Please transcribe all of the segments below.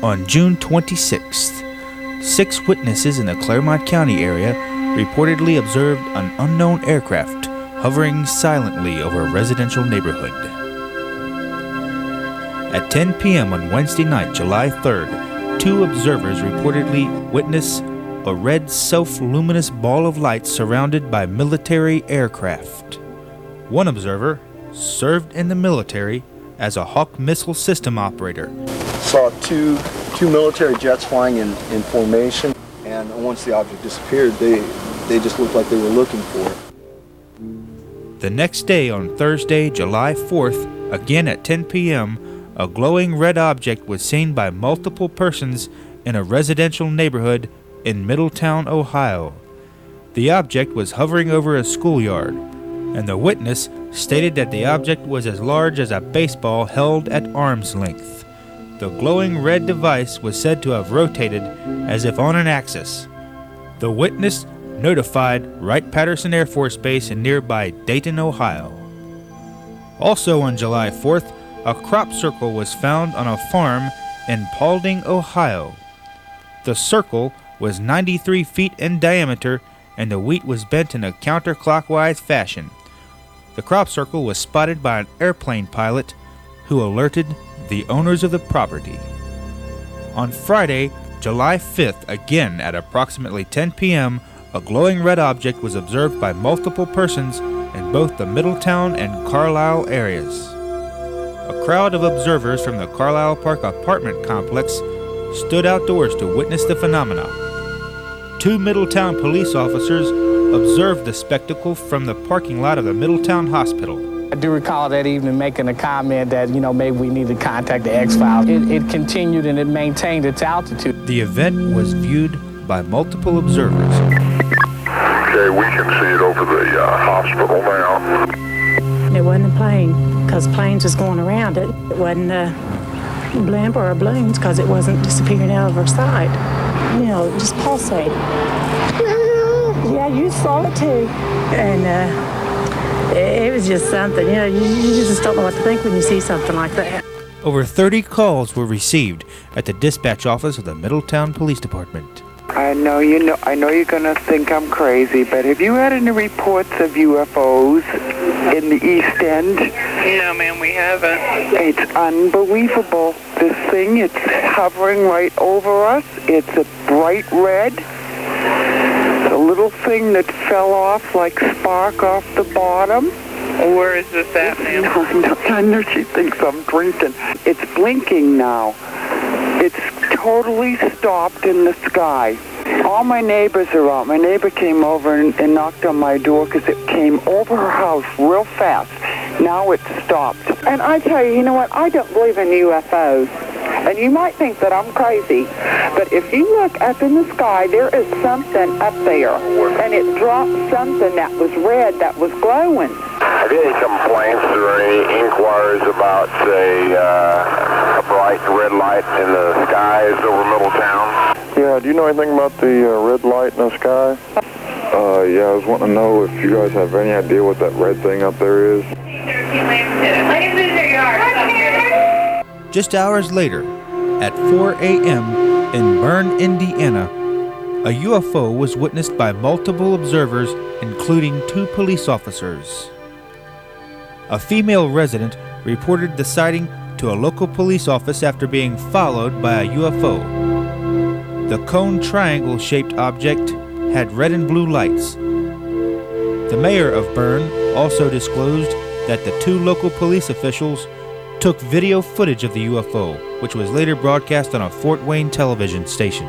On June 26th, 6 witnesses in the Claremont County area reportedly observed an unknown aircraft hovering silently over a residential neighborhood. At 10 p.m. on Wednesday night, July 3rd, 2 observers reportedly witnessed a red self-luminous ball of light surrounded by military aircraft. One observer served in the military as a Hawk missile system operator. Saw two military jets flying in formation, and once the object disappeared, they just looked like they were looking for it. The next day, on Thursday, July 4th, again at 10 p.m., a glowing red object was seen by multiple persons in a residential neighborhood in Middletown, Ohio. The object was hovering over a schoolyard, and the witness stated that the object was as large as a baseball held at arm's length. The glowing red device was said to have rotated as if on an axis. The witness notified Wright-Patterson Air Force Base in nearby Dayton, Ohio. Also on July 4th, a crop circle was found on a farm in Paulding, Ohio. The circle was 93 feet in diameter, and the wheat was bent in a counterclockwise fashion. The crop circle was spotted by an airplane pilot who alerted the owners of the property. On Friday, July 5th, again at approximately 10 p.m., a glowing red object was observed by multiple persons in both the Middletown and Carlisle areas. A crowd of observers from the Carlisle Park apartment complex stood outdoors to witness the phenomena. 2 Middletown police officers observed the spectacle from the parking lot of the Middletown Hospital. I do recall that evening making a comment that, maybe we need to contact the X-Files. It continued and it maintained its altitude. The event was viewed by multiple observers. Okay, we can see it over the hospital now. It wasn't a plane, because planes was going around it. It wasn't a blimp or a balloons, because it wasn't disappearing out of our sight. Just pulsating. Yeah, you saw it too. And it was just something, you just don't know what to think when you see something like that. Over 30 calls were received at the dispatch office of the Middletown Police Department. I know you're gonna think I'm crazy, but have you had any reports of UFOs in the East End? No, ma'am, we haven't. It's unbelievable. This thing, it's hovering right over us. It's a bright red. It's a little thing that fell off like spark off the bottom. Where is this at, ma'am? I know she thinks I'm drinking. It's blinking now. It's totally stopped in the sky. All my neighbors are out. My neighbor came over and knocked on my door because it came over her house real fast. Now it's stopped. And I tell you, you know what? I don't believe in UFOs. And you might think that I'm crazy, but if you look up in the sky, there is something up there. And it dropped something that was red, that was glowing. Have you any complaints or any inquiries about, say, a bright red light in the skies over Middletown? Yeah, do you know anything about the red light in the sky? Yeah, I was wanting to know if you guys have any idea what that red thing up there is. Just hours later, at 4 a.m. in Berne, Indiana, a UFO was witnessed by multiple observers, including 2 police officers. A female resident reported the sighting to a local police office after being followed by a UFO. The cone triangle-shaped object had red and blue lights. The mayor of Berne also disclosed that the 2 local police officials took video footage of the UFO, which was later broadcast on a Fort Wayne television station.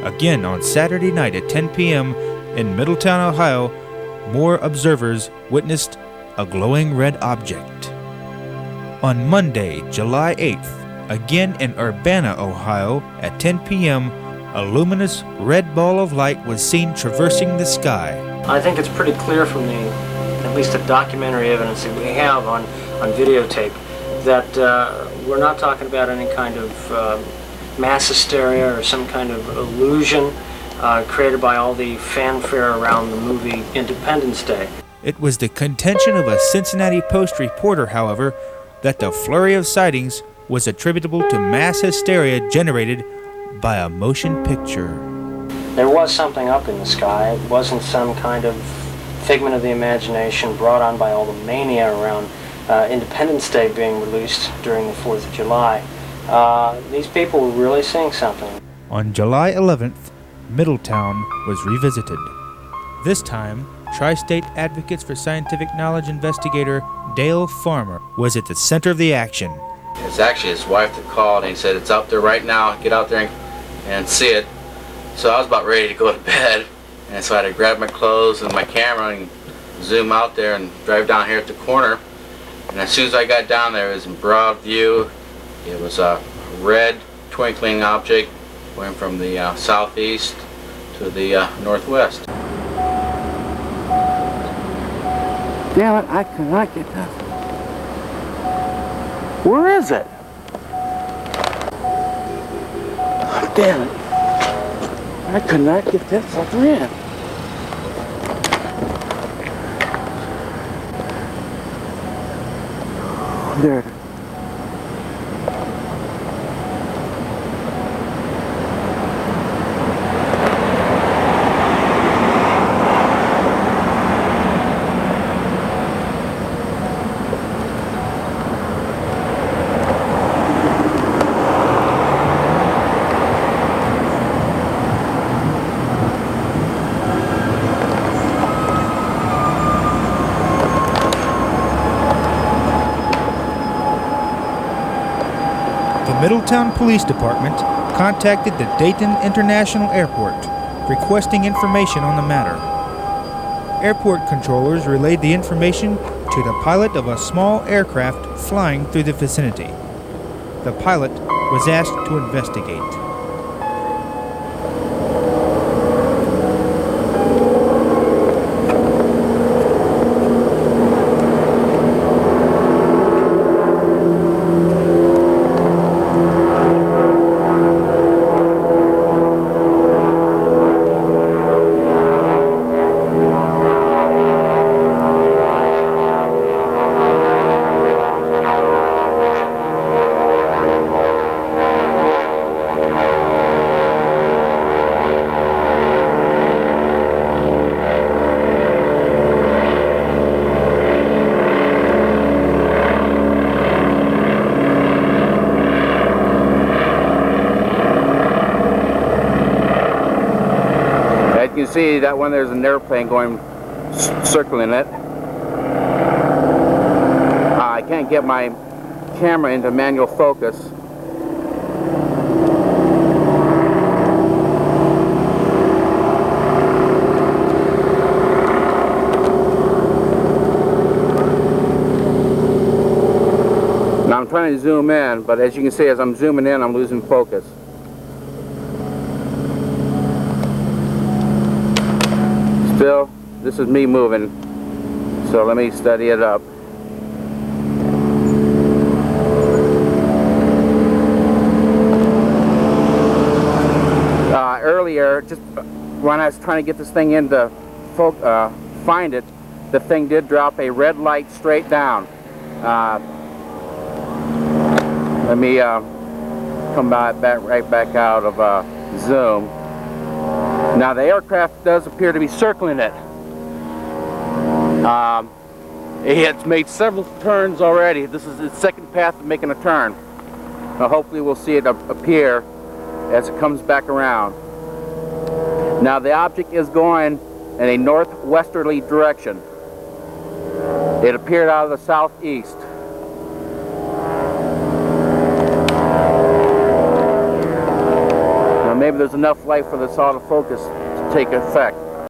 Again, on Saturday night at 10 p.m. in Middletown, Ohio, more observers witnessed a glowing red object. On Monday, July 8th, again in Urbana, Ohio, at 10 p.m., a luminous red ball of light was seen traversing the sky. I think it's pretty clear from at least the documentary evidence that we have on videotape, that we're not talking about any kind of mass hysteria or some kind of illusion created by all the fanfare around the movie Independence Day. It was the contention of a Cincinnati Post reporter, however, that the flurry of sightings was attributable to mass hysteria generated by a motion picture. There was something up in the sky. It wasn't some kind of figment of the imagination brought on by all the mania around Independence Day being released during the 4th of July. These people were really seeing something. On July 11th, Middletown was revisited. This time, Tri-State Advocates for Scientific Knowledge investigator Dale Farmer was at the center of the action. It's actually his wife that called, and he said, "It's out there right now, get out there and see it." So I was about ready to go to bed, and so I had to grab my clothes and my camera and zoom out there and drive down here at the corner. And as soon as I got down there, it was in broad view. It was a red twinkling object going from the southeast to the northwest. Damn it, I cannot get that. Where is it? Oh, damn it. I could not get that sucker in. There it is. The Middletown Police Department contacted the Dayton International Airport, requesting information on the matter. Airport controllers relayed the information to the pilot of a small aircraft flying through the vicinity. The pilot was asked to investigate. You can see that one, there's an airplane going circling it. I can't get my camera into manual focus. Now I'm trying to zoom in, but as you can see, as I'm zooming in, I'm losing focus. Still, this is me moving, so let me steady it up. Earlier, just when I was trying to get this thing in to find it, the thing did drop a red light straight down. Let me come right back out of zoom. Now the aircraft does appear to be circling it. It's made several turns already. This is its second path of making a turn. Now hopefully we'll see it appear as it comes back around. Now the object is going in a northwesterly direction. It appeared out of the southeast. Maybe there's enough light for this autofocus to take effect.